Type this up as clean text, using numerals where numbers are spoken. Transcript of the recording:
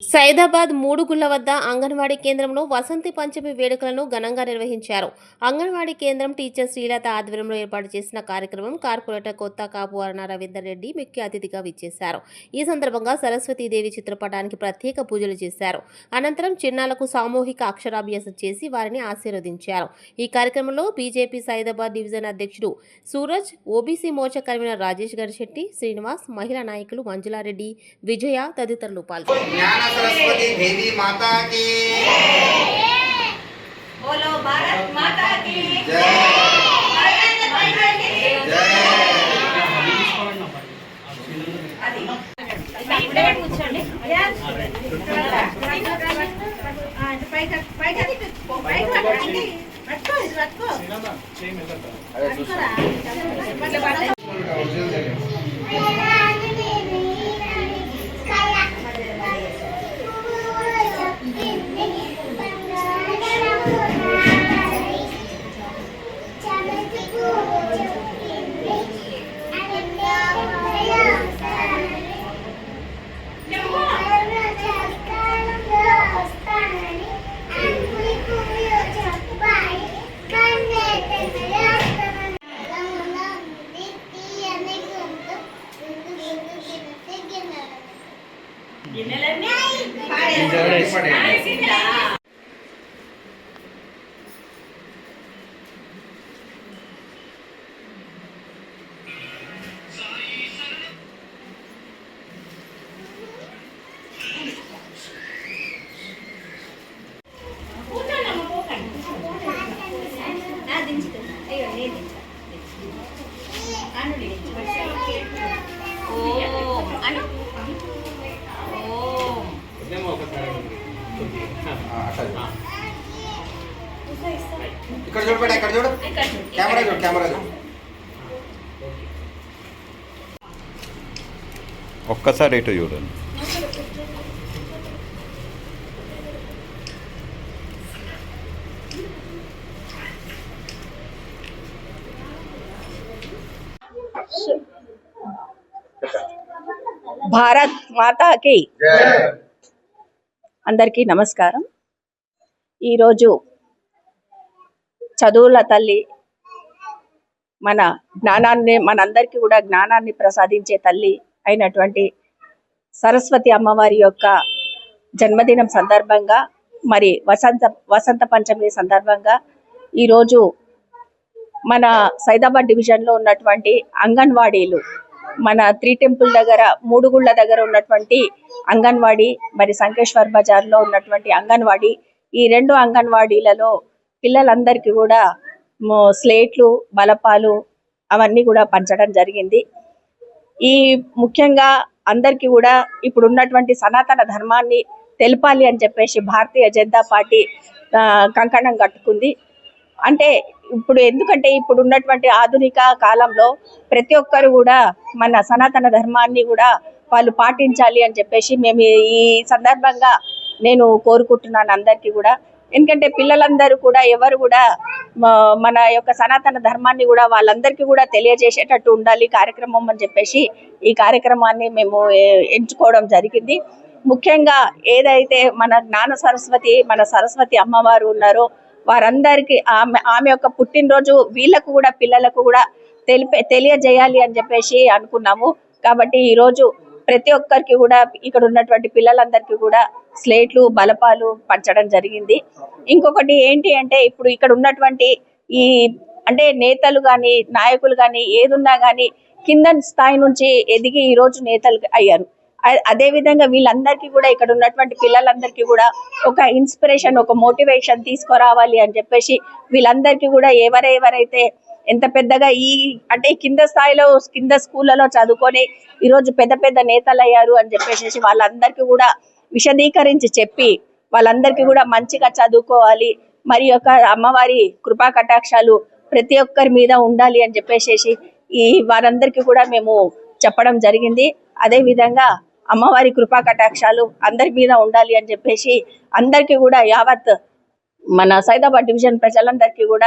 సైదాబాద్ మూడుగుళ్ల వద్ద అంగన్వాడీ కేంద్రంలో వసంతి పంచమి వేడుకలను ఘనంగా నిర్వహించారు. అంగన్వాడీ కేంద్రం టీచర్ శ్రీలత ఆధ్వర్యంలో ఏర్పాటు చేసిన కార్యక్రమం కార్పొరేటర్ కొత్త కాపు అరుణ రవీందర్ రెడ్డి ముఖ్య అతిథిగా విచ్చేశారు. ఈ సందర్భంగా సరస్వతీదేవి చిత్రపటానికి ప్రత్యేక పూజలు చేశారు. అనంతరం చిన్నాలకు సామూహిక అక్షరాభ్యాసం చేసి వారిని ఆశీర్వదించారు. ఈ కార్యక్రమంలో బీజేపీ సైదాబాద్ డివిజన్ అధ్యక్షుడు సూరజ్, ఓబీసీ మోర్చా కన్వీనర్ రాజేష్ గణశెట్టి, శ్రీనివాస్, మహిళా నాయకులు మంజులారెడ్డి, విజయ తదితరులు పాల్గొన్నారు. सरस्वती देवी माता की बोलो भारत माता की जय ఇక్కడ చూడు బేట, ఇక్కడ చూడు, కెమెరా చూడు, కెమెరా చూడు. ఒక్కసారి ఇటు చూడండి. భారత్ మాతాకి అందరికీ నమస్కారం. ఈరోజు చదువుల తల్లి, మన జ్ఞానాన్ని, మనందరికీ కూడా జ్ఞానాన్ని ప్రసాదించే తల్లి అయినటువంటి సరస్వతి అమ్మవారి యొక్క జన్మదినం సందర్భంగా, మరి వసంత పంచమి సందర్భంగా ఈరోజు మన సైదాబాద్ డివిజన్లో ఉన్నటువంటి అంగన్వాడీలు, మన 3 టెంపుల్ దగ్గర, మూడుగుళ్ళ దగ్గర ఉన్నటువంటి అంగన్వాడీ, మరి సంకేశ్వర్ బజార్లో ఉన్నటువంటి అంగన్వాడీ, ఈ 2 అంగన్వాడీలలో పిల్లలందరికీ కూడా స్లేట్లు, బలపాలు అవన్నీ కూడా పంచడం జరిగింది. ఈ ముఖ్యంగా అందరికీ కూడా ఇప్పుడు ఉన్నటువంటి సనాతన ధర్మాన్ని తెలపాలి అని చెప్పేసి భారతీయ జనతా పార్టీ కంకణం కట్టుకుంది. అంటే ఎందుకంటే ఇప్పుడు ఉన్నటువంటి ఆధునిక కాలంలో ప్రతి ఒక్కరు కూడా మన సనాతన ధర్మాన్ని కూడా వాళ్ళు పాటించాలి అని చెప్పేసి మేము ఈ సందర్భంగా నేను కోరుకుంటున్నాను అందరికీ కూడా. ఎందుకంటే పిల్లలందరూ కూడా ఎవరు కూడా మన యొక్క సనాతన ధర్మాన్ని కూడా వాళ్ళందరికీ కూడా తెలియజేసేటట్టు ఉండాలి కార్యక్రమం అని చెప్పేసి ఈ కార్యక్రమాన్ని మేము ఎంచుకోవడం జరిగింది. ముఖ్యంగా ఏదైతే మన జ్ఞాన సరస్వతి, మన సరస్వతి అమ్మవారు ఉన్నారో వారందరికీ ఆమె యొక్క పుట్టినరోజు వీళ్ళకు కూడా, పిల్లలకు కూడా తెలియజేయాలి అని చెప్పేసి అనుకున్నాము. కాబట్టి ఈరోజు ప్రతి ఒక్కరికి కూడా, ఇక్కడ ఉన్నటువంటి పిల్లలందరికీ కూడా స్లేట్లు, బలపాలు పంచడం జరిగింది. ఇంకొకటి ఏంటి అంటే, ఇప్పుడు ఇక్కడ ఉన్నటువంటి ఈ అంటే నేతలు కానీ, నాయకులు కానీ, ఏదున్నా కానీ కింద స్థాయి నుంచి ఎదిగి ఈరోజు నేతలు అయ్యారు. అదేవిధంగా వీళ్ళందరికీ కూడా, ఇక్కడ ఉన్నటువంటి పిల్లలందరికీ కూడా ఒక ఇన్స్పిరేషన్, ఒక మోటివేషన్ తీసుకురావాలి అని చెప్పేసి వీళ్ళందరికీ కూడా ఎవరైతే ఎంత పెద్దగా అంటే కింద స్థాయిలో, కింద స్కూళ్ళలో చదువుకొని ఈరోజు పెద్ద నేతలు అయ్యారు అని చెప్పేసి వాళ్ళందరికీ కూడా విశదీకరించి చెప్పి వాళ్ళందరికీ కూడా మంచిగా చదువుకోవాలి, మరి యొక్క అమ్మవారి కృపా కటాక్షాలు ప్రతి ఒక్కరి మీద ఉండాలి అని చెప్పేసి వారందరికీ కూడా మేము చెప్పడం జరిగింది. అదే విధంగా అమ్మవారి కృపా కటాక్షాలు అందరి మీద ఉండాలి అని చెప్పేసి అందరికీ కూడా యావత్ మన సైదాబాద్ డివిజన్ ప్రజలందరికీ కూడా